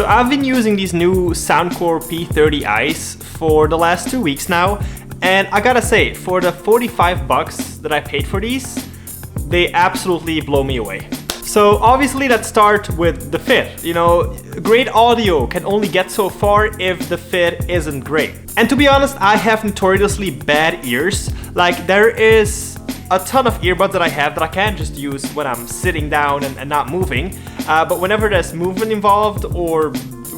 So I've been using these new Soundcore P30i's for the last 2 weeks now, and I gotta say, for the 45 bucks that I paid for these, they absolutely blow me away. So obviously let's start with the fit. You know, great audio can only get so far if the fit isn't great. And to be honest, I have notoriously bad ears. Like, there is a ton of earbuds that I have that I can't just use when I'm sitting down and not moving. But whenever there's movement involved or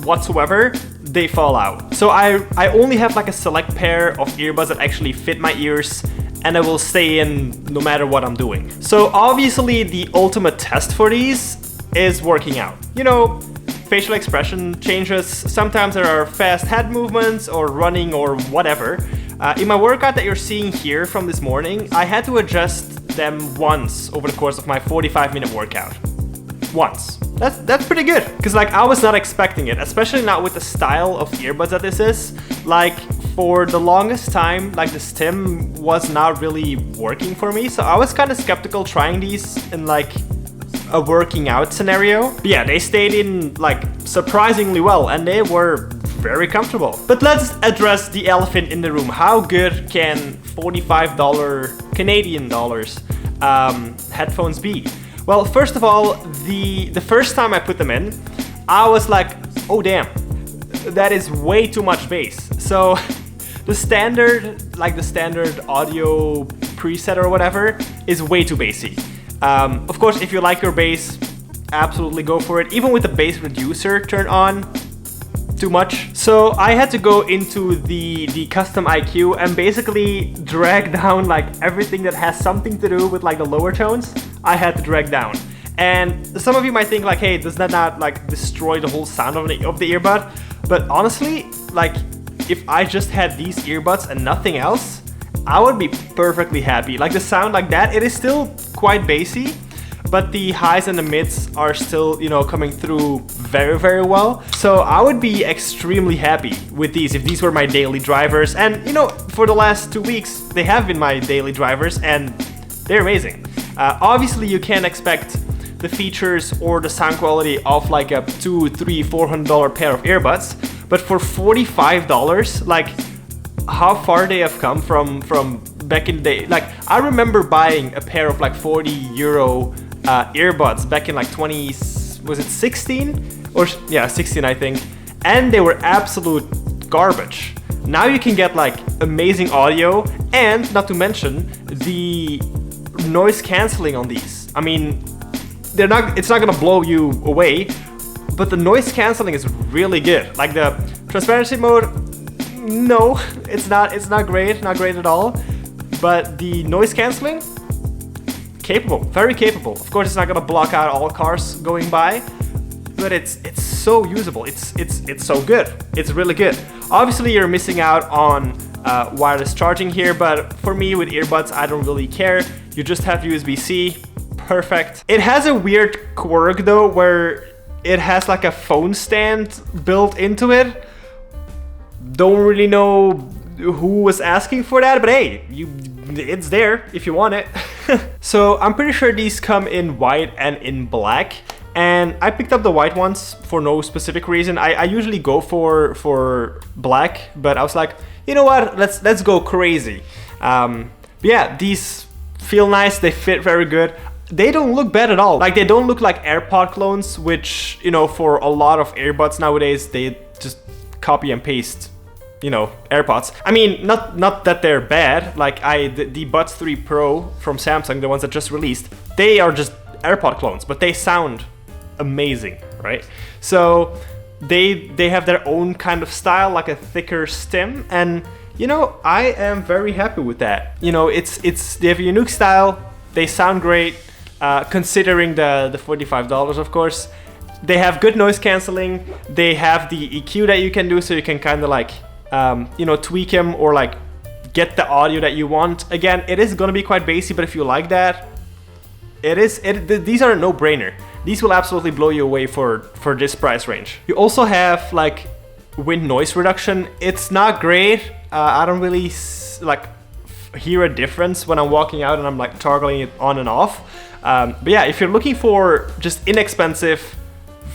whatsoever, they fall out. So I only have like a select pair of earbuds that actually fit my ears, and I will stay in no matter what I'm doing. So obviously the ultimate test for these is working out. You know, facial expression changes. Sometimes there are fast head movements or running or whatever. In my workout that you're seeing here from this morning, I had to adjust them once over the course of my 45-minute workout. Once. That's pretty good, because like I was not expecting it, especially not with the style of earbuds that this is. Like, for the longest time, like the stim was not really working for me, so I was kind of skeptical trying these in like a working out scenario. But yeah, they stayed in like surprisingly well, and they were very comfortable. But let's address the elephant in the room. How good can $45 Canadian dollars headphones be? Well, first of all, the first time I put them in, I was like, oh damn, that is way too much bass. So the standard audio preset or whatever is way too bassy. Of course, if you like your bass, absolutely go for it. Even with the bass reducer turned on, too much. So I had to go into the custom IQ and basically drag down like everything that has something to do with like the lower tones. I had to drag down. And some of you might think like, hey, does that not like destroy the whole sound of the earbud? But honestly, like if I just had these earbuds and nothing else, I would be perfectly happy. Like the sound like that, it is still quite bassy, but the highs and the mids are still, you know, coming through very, very well. So I would be extremely happy with these if these were my daily drivers. And, you know, for the last 2 weeks, they have been my daily drivers and they're amazing. Obviously, you can't expect the features or the sound quality of like a $200, $300, $400 pair of earbuds, but for $45, like how far they have come from back in the day. Like I remember buying a pair of like 40 euro earbuds back in like 16 or yeah, 16 I think, and they were absolute garbage. Now you can get like amazing audio, and not to mention the noise cancelling on these. I mean, it's not gonna blow you away, but the noise cancelling is really good. Like the transparency mode, no, it's not great at all. But the noise cancelling, capable, very capable. Of course, it's not gonna block out all cars going by, but it's so usable. It's so good. It's really good. Obviously, you're missing out on wireless charging here, but for me with earbuds, I don't really care. You just have USB-C, perfect. It has a weird quirk though, where it has like a phone stand built into it. Don't really know who was asking for that, but hey, it's there if you want it. So I'm pretty sure these come in white and in black, and I picked up the white ones for no specific reason. I usually go for black, but I was like, you know what, let's go crazy. But yeah, these feel nice, they fit very good. They don't look bad at all. Like, they don't look like AirPod clones, which, you know, for a lot of earbuds nowadays, they just copy and paste, you know, AirPods. I mean, not that they're bad. Like the Buds 3 Pro from Samsung, the ones that just released, they are just AirPod clones, but they sound amazing, right? So they have their own kind of style, like a thicker stem, and you know, I am very happy with that. You know, they have a unique style. They sound great, considering the $45, of course. They have good noise cancelling. They have the EQ that you can do, so you can kind of like, you know, tweak them or like get the audio that you want. Again, it is gonna be quite bassy, but if you like that, these are a no-brainer. These will absolutely blow you away for this price range. You also have like wind noise reduction. It's not great. I don't really like hear a difference when I'm walking out and I'm like toggling it on and off. But yeah, if you're looking for just inexpensive,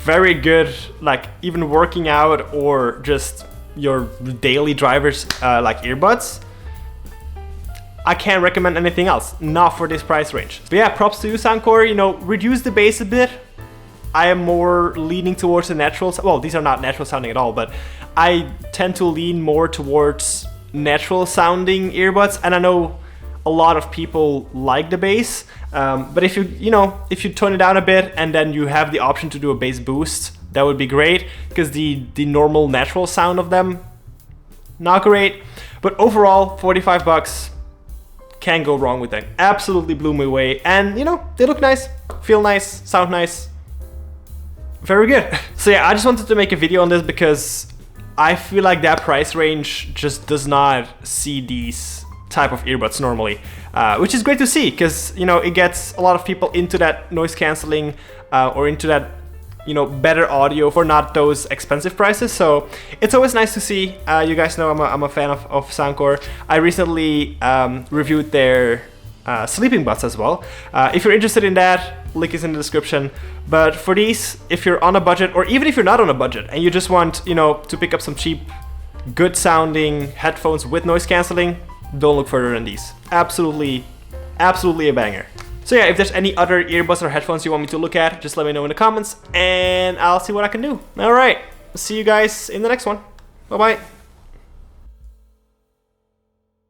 very good, like even working out or just your daily drivers, like earbuds. I can't recommend anything else, not for this price range. But yeah, props to you, Soundcore. You know, reduce the bass a bit. I am more leaning towards the natural, well, these are not natural sounding at all, but I tend to lean more towards natural sounding earbuds, and I know a lot of people like the bass, but if if you tone it down a bit and then you have the option to do a bass boost, that would be great, because the normal natural sound of them, not great. But overall, 45 bucks, can't go wrong with them. Absolutely blew me away, and you know, they look nice, feel nice, sound nice. Very good. So yeah, I just wanted to make a video on this because I feel like that price range just does not see these type of earbuds normally, which is great to see, because you know, it gets a lot of people into that noise cancelling or into that, you know, better audio for not those expensive prices. So it's always nice to see. You guys know I'm a fan of Soundcore. I recently reviewed their sleeping buds as well. If you're interested in that, link is in the description. But for these, if you're on a budget, or even if you're not on a budget and you just want, you know, to pick up some cheap, good sounding headphones with noise cancelling, don't look further than these. Absolutely a banger. So yeah, if there's any other earbuds or headphones you want me to look at, just let me know in the comments and I'll see what I can do. All right, see you guys in the next one. Bye bye.